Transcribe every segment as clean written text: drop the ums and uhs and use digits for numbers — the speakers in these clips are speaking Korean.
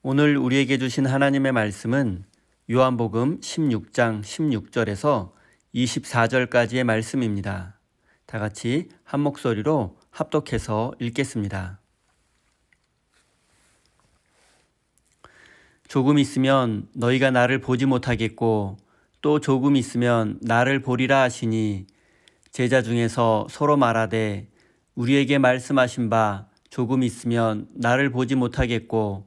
오늘 우리에게 주신 하나님의 말씀은 요한복음 16장 16절에서 24절까지의 말씀입니다. 다 같이 한 목소리로 합독해서 읽겠습니다. 조금 있으면 너희가 나를 보지 못하겠고 또 조금 있으면 나를 보리라 하시니 제자 중에서 서로 말하되 우리에게 말씀하신 바 조금 있으면 나를 보지 못하겠고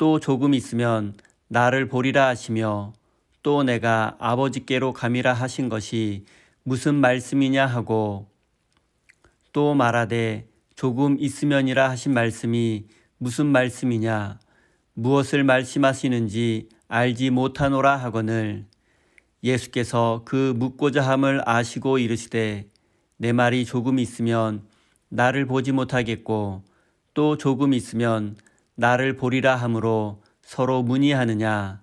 또 조금 있으면 나를 보리라 하시며 또 내가 아버지께로 감이라 하신 것이 무슨 말씀이냐 하고 또 말하되 조금 있으면이라 하신 말씀이 무슨 말씀이냐 무엇을 말씀하시는지 알지 못하노라 하거늘 예수께서 그 묻고자 함을 아시고 이르시되 내 말이 조금 있으면 나를 보지 못하겠고 또 조금 있으면 나를 보리라 하므로 서로 문의하느냐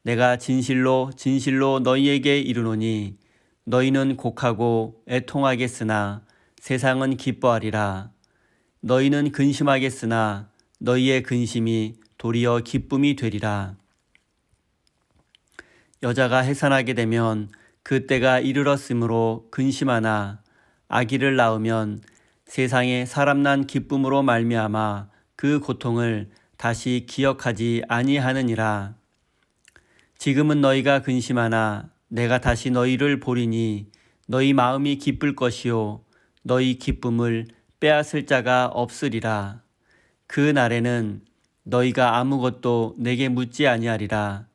내가 진실로 진실로 너희에게 이르노니 너희는 곡하고 애통하겠으나 세상은 기뻐하리라 너희는 근심하겠으나 너희의 근심이 도리어 기쁨이 되리라 여자가 해산하게 되면 그 때가 이르렀으므로 근심하나 아기를 낳으면 세상에 사람 난 기쁨으로 말미암아 그 고통을 다시 기억하지 아니하느니라. 지금은 너희가 근심하나 내가 다시 너희를 보리니 너희 마음이 기쁠 것이요 너희 기쁨을 빼앗을 자가 없으리라. 그 날에는 너희가 아무것도 내게 묻지 아니하리라.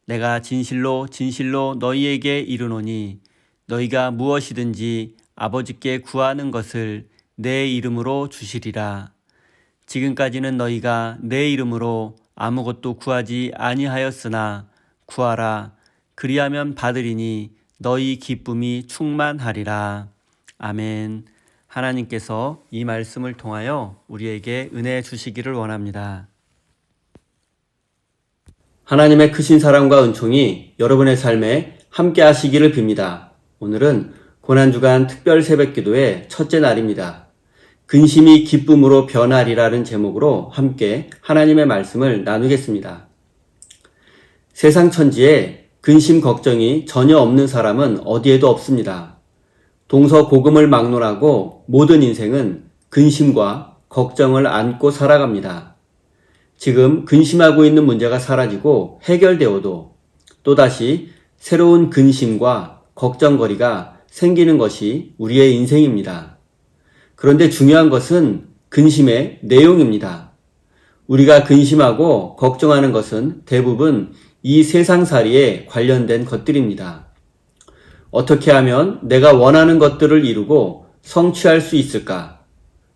내가 진실로 진실로 너희에게 이르노니 너희가 무엇이든지 아버지께 구하는 것을 내 이름으로 주시리라. 지금까지는 너희가 내 이름으로 아무것도 구하지 아니하였으나 구하라. 그리하면 받으리니 너희 기쁨이 충만하리라. 아멘. 하나님께서 이 말씀을 통하여 우리에게 은혜 주시기를 원합니다. 하나님의 크신 사랑과 은총이 여러분의 삶에 함께 하시기를 빕니다. 오늘은 고난주간 특별 새벽기도의 첫째 날입니다. 근심이 기쁨으로 변하리라는 제목으로 함께 하나님의 말씀을 나누겠습니다. 세상 천지에 근심 걱정이 전혀 없는 사람은 어디에도 없습니다. 동서고금을 막론하고 모든 인생은 근심과 걱정을 안고 살아갑니다. 지금 근심하고 있는 문제가 사라지고 해결되어도 또다시 새로운 근심과 걱정거리가 생기는 것이 우리의 인생입니다. 그런데 중요한 것은 근심의 내용입니다. 우리가 근심하고 걱정하는 것은 대부분 이 세상살이에 관련된 것들입니다. 어떻게 하면 내가 원하는 것들을 이루고 성취할 수 있을까?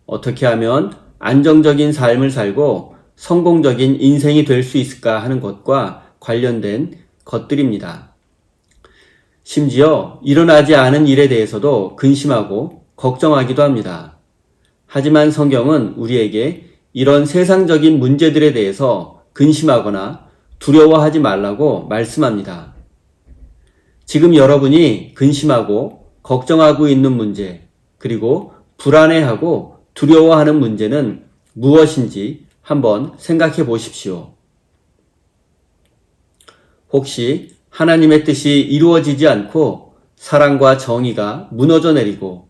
어떻게 하면 안정적인 삶을 살고 성공적인 인생이 될 수 있을까 하는 것과 관련된 것들입니다. 심지어 일어나지 않은 일에 대해서도 근심하고 걱정하기도 합니다. 하지만 성경은 우리에게 이런 세상적인 문제들에 대해서 근심하거나 두려워하지 말라고 말씀합니다. 지금 여러분이 근심하고 걱정하고 있는 문제, 그리고 불안해하고 두려워하는 문제는 무엇인지 한번 생각해 보십시오. 혹시 하나님의 뜻이 이루어지지 않고 사랑과 정의가 무너져 내리고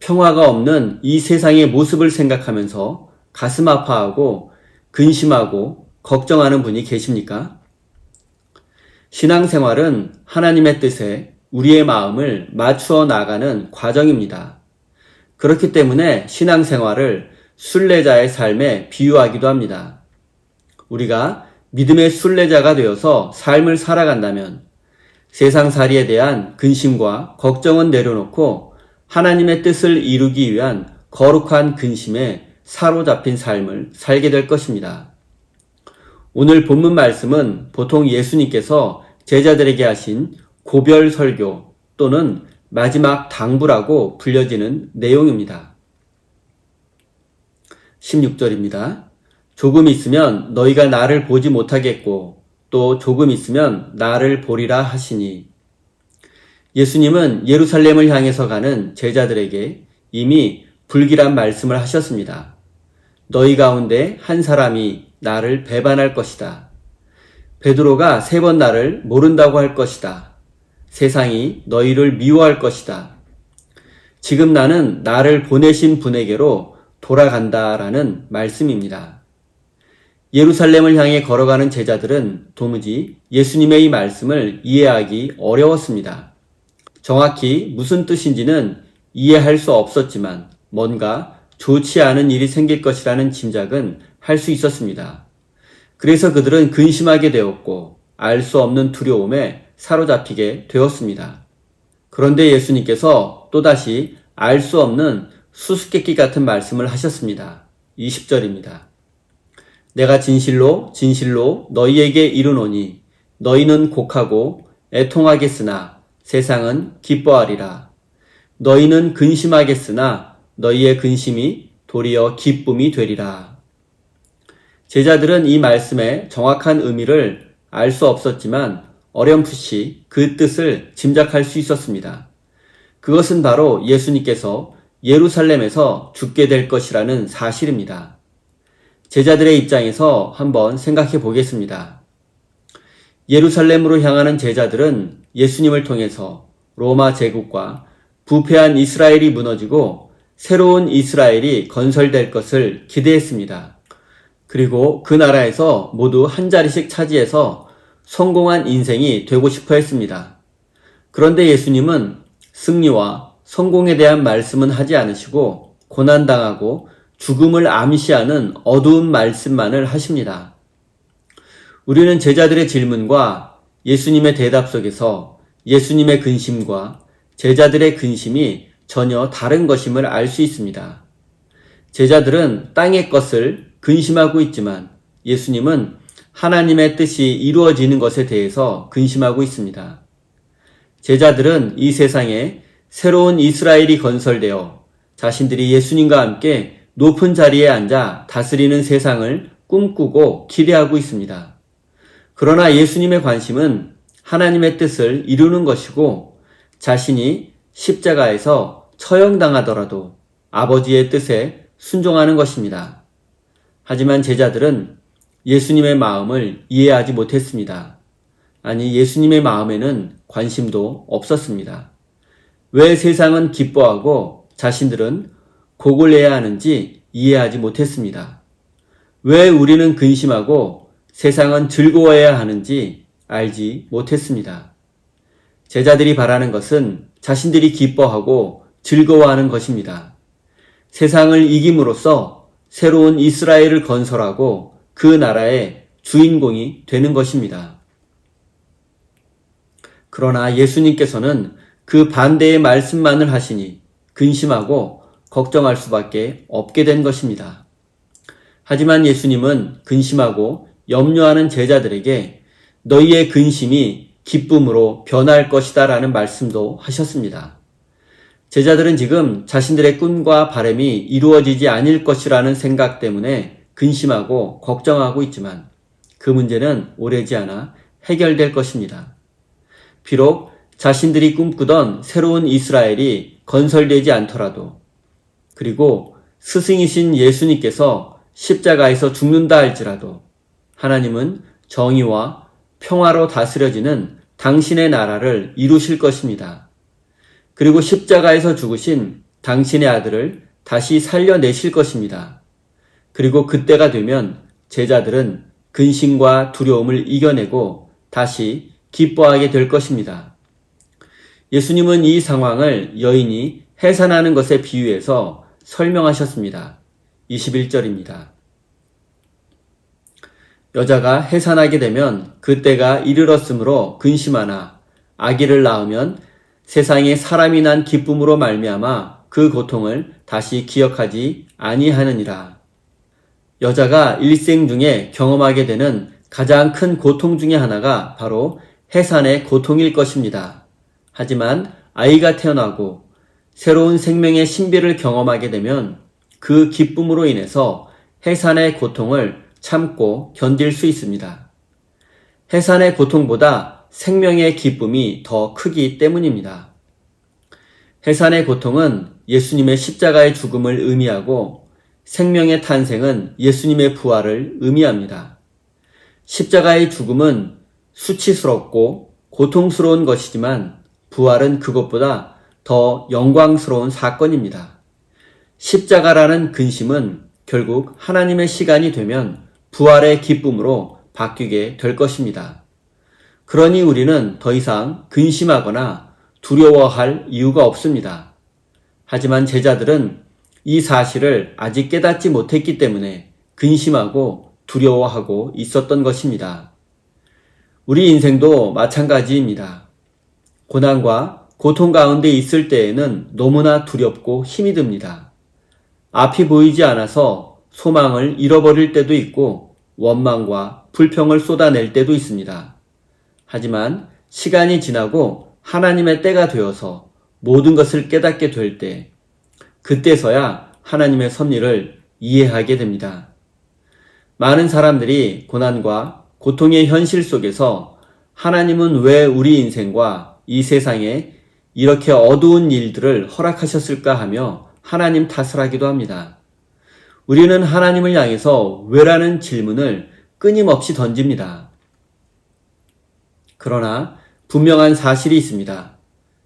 평화가 없는 이 세상의 모습을 생각하면서 가슴 아파하고 근심하고 걱정하는 분이 계십니까? 신앙생활은 하나님의 뜻에 우리의 마음을 맞추어 나가는 과정입니다. 그렇기 때문에 신앙생활을 순례자의 삶에 비유하기도 합니다. 우리가 믿음의 순례자가 되어서 삶을 살아간다면 세상살이에 대한 근심과 걱정은 내려놓고 하나님의 뜻을 이루기 위한 거룩한 근심에 사로잡힌 삶을 살게 될 것입니다. 오늘 본문 말씀은 보통 예수님께서 제자들에게 하신 고별 설교 또는 마지막 당부라고 불려지는 내용입니다. 16절입니다. 조금 있으면 너희가 나를 보지 못하겠고 또 조금 있으면 나를 보리라 하시니. 예수님은 예루살렘을 향해서 가는 제자들에게 이미 불길한 말씀을 하셨습니다. 너희 가운데 한 사람이 나를 배반할 것이다. 베드로가 3번 나를 모른다고 할 것이다. 세상이 너희를 미워할 것이다. 지금 나는 나를 보내신 분에게로 돌아간다라는 말씀입니다. 예루살렘을 향해 걸어가는 제자들은 도무지 예수님의 이 말씀을 이해하기 어려웠습니다. 정확히 무슨 뜻인지는 이해할 수 없었지만 뭔가 좋지 않은 일이 생길 것이라는 짐작은 할 수 있었습니다. 그래서 그들은 근심하게 되었고 알 수 없는 두려움에 사로잡히게 되었습니다. 그런데 예수님께서 또다시 알 수 없는 수수께끼 같은 말씀을 하셨습니다. 20절입니다. 내가 진실로 진실로 너희에게 이르노니 너희는 곡하고 애통하겠으나 세상은 기뻐하리라. 너희는 근심하겠으나 너희의 근심이 도리어 기쁨이 되리라. 제자들은 이 말씀의 정확한 의미를 알 수 없었지만 어렴풋이 그 뜻을 짐작할 수 있었습니다. 그것은 바로 예수님께서 예루살렘에서 죽게 될 것이라는 사실입니다. 제자들의 입장에서 한번 생각해 보겠습니다. 예루살렘으로 향하는 제자들은 예수님을 통해서 로마 제국과 부패한 이스라엘이 무너지고 새로운 이스라엘이 건설될 것을 기대했습니다. 그리고 그 나라에서 모두 한 자리씩 차지해서 성공한 인생이 되고 싶어 했습니다. 그런데 예수님은 승리와 성공에 대한 말씀은 하지 않으시고 고난당하고 죽음을 암시하는 어두운 말씀만을 하십니다. 우리는 제자들의 질문과 예수님의 대답 속에서 예수님의 근심과 제자들의 근심이 전혀 다른 것임을 알 수 있습니다. 제자들은 땅의 것을 근심하고 있지만 예수님은 하나님의 뜻이 이루어지는 것에 대해서 근심하고 있습니다. 제자들은 이 세상에 새로운 이스라엘이 건설되어 자신들이 예수님과 함께 높은 자리에 앉아 다스리는 세상을 꿈꾸고 기대하고 있습니다. 그러나 예수님의 관심은 하나님의 뜻을 이루는 것이고 자신이 십자가에서 처형당하더라도 아버지의 뜻에 순종하는 것입니다. 하지만 제자들은 예수님의 마음을 이해하지 못했습니다. 아니, 예수님의 마음에는 관심도 없었습니다. 왜 세상은 기뻐하고 자신들은 곡을 내야 하는지 이해하지 못했습니다. 왜 우리는 근심하고 세상은 즐거워해야 하는지 알지 못했습니다. 제자들이 바라는 것은 자신들이 기뻐하고 즐거워하는 것입니다. 세상을 이김으로써 새로운 이스라엘을 건설하고 그 나라의 주인공이 되는 것입니다. 그러나 예수님께서는 그 반대의 말씀만을 하시니 근심하고 걱정할 수밖에 없게 된 것입니다. 하지만 예수님은 근심하고 염려하는 제자들에게 너희의 근심이 기쁨으로 변할 것이다 라는 말씀도 하셨습니다. 제자들은 지금 자신들의 꿈과 바람이 이루어지지 않을 것이라는 생각 때문에 근심하고 걱정하고 있지만 그 문제는 오래지 않아 해결될 것입니다. 비록 자신들이 꿈꾸던 새로운 이스라엘이 건설되지 않더라도 그리고 스승이신 예수님께서 십자가에서 죽는다 할지라도 하나님은 정의와 평화로 다스려지는 당신의 나라를 이루실 것입니다. 그리고 십자가에서 죽으신 당신의 아들을 다시 살려내실 것입니다. 그리고 그때가 되면 제자들은 근심과 두려움을 이겨내고 다시 기뻐하게 될 것입니다. 예수님은 이 상황을 여인이 해산하는 것에 비유해서 설명하셨습니다. 21절입니다. 여자가 해산하게 되면 그때가 이르렀으므로 근심하나 아기를 낳으면 세상에 사람이 난 기쁨으로 말미암아 그 고통을 다시 기억하지 아니하느니라. 여자가 일생 중에 경험하게 되는 가장 큰 고통 중에 하나가 바로 해산의 고통일 것입니다. 하지만 아이가 태어나고 새로운 생명의 신비를 경험하게 되면 그 기쁨으로 인해서 해산의 고통을 참고 견딜 수 있습니다. 해산의 고통보다 생명의 기쁨이 더 크기 때문입니다. 해산의 고통은 예수님의 십자가의 죽음을 의미하고 생명의 탄생은 예수님의 부활을 의미합니다. 십자가의 죽음은 수치스럽고 고통스러운 것이지만 부활은 그것보다 더 영광스러운 사건입니다. 십자가라는 근심은 결국 하나님의 시간이 되면 부활의 기쁨으로 바뀌게 될 것입니다. 그러니 우리는 더 이상 근심하거나 두려워할 이유가 없습니다. 하지만 제자들은 이 사실을 아직 깨닫지 못했기 때문에 근심하고 두려워하고 있었던 것입니다. 우리 인생도 마찬가지입니다. 고난과 고통 가운데 있을 때에는 너무나 두렵고 힘이 듭니다. 앞이 보이지 않아서 소망을 잃어버릴 때도 있고 원망과 불평을 쏟아낼 때도 있습니다. 하지만 시간이 지나고 하나님의 때가 되어서 모든 것을 깨닫게 될 때, 그때서야 하나님의 섭리를 이해하게 됩니다. 많은 사람들이 고난과 고통의 현실 속에서 하나님은 왜 우리 인생과 이 세상에 이렇게 어두운 일들을 허락하셨을까 하며 하나님 탓을 하기도 합니다. 우리는 하나님을 향해서 왜라는 질문을 끊임없이 던집니다. 그러나 분명한 사실이 있습니다.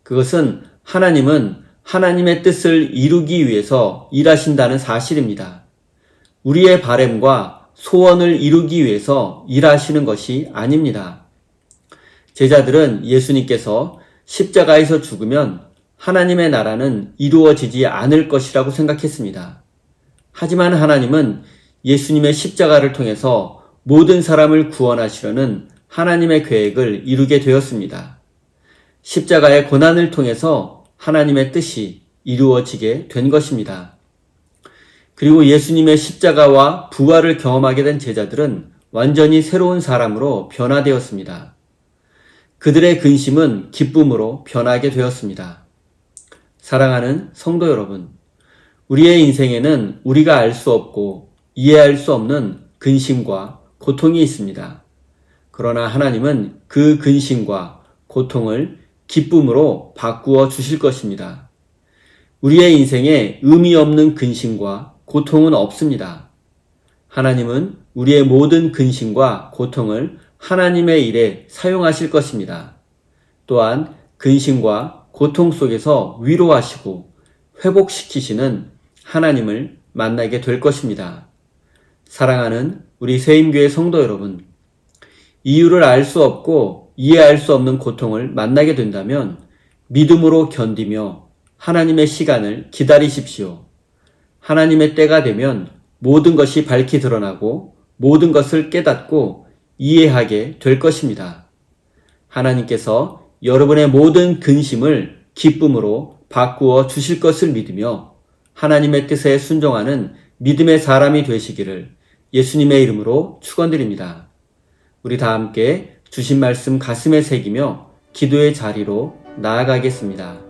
그것은 하나님은 하나님의 뜻을 이루기 위해서 일하신다는 사실입니다. 우리의 바램과 소원을 이루기 위해서 일하시는 것이 아닙니다. 제자들은 예수님께서 십자가에서 죽으면 하나님의 나라는 이루어지지 않을 것이라고 생각했습니다. 하지만 하나님은 예수님의 십자가를 통해서 모든 사람을 구원하시려는 하나님의 계획을 이루게 되었습니다. 십자가의 고난을 통해서 하나님의 뜻이 이루어지게 된 것입니다. 그리고 예수님의 십자가와 부활을 경험하게 된 제자들은 완전히 새로운 사람으로 변화되었습니다. 그들의 근심은 기쁨으로 변하게 되었습니다. 사랑하는 성도 여러분, 우리의 인생에는 우리가 알 수 없고 이해할 수 없는 근심과 고통이 있습니다. 그러나 하나님은 그 근심과 고통을 기쁨으로 바꾸어 주실 것입니다. 우리의 인생에 의미 없는 근심과 고통은 없습니다. 하나님은 우리의 모든 근심과 고통을 하나님의 일에 사용하실 것입니다. 또한 근심과 고통 속에서 위로하시고 회복시키시는 하나님을 만나게 될 것입니다. 사랑하는 우리 세임교회 성도 여러분, 이유를 알 수 없고 이해할 수 없는 고통을 만나게 된다면 믿음으로 견디며 하나님의 시간을 기다리십시오. 하나님의 때가 되면 모든 것이 밝히 드러나고 모든 것을 깨닫고 이해하게 될 것입니다. 하나님께서 여러분의 모든 근심을 기쁨으로 바꾸어 주실 것을 믿으며 하나님의 뜻에 순종하는 믿음의 사람이 되시기를 예수님의 이름으로 축원드립니다. 우리 다 함께 주신 말씀 가슴에 새기며 기도의 자리로 나아가겠습니다.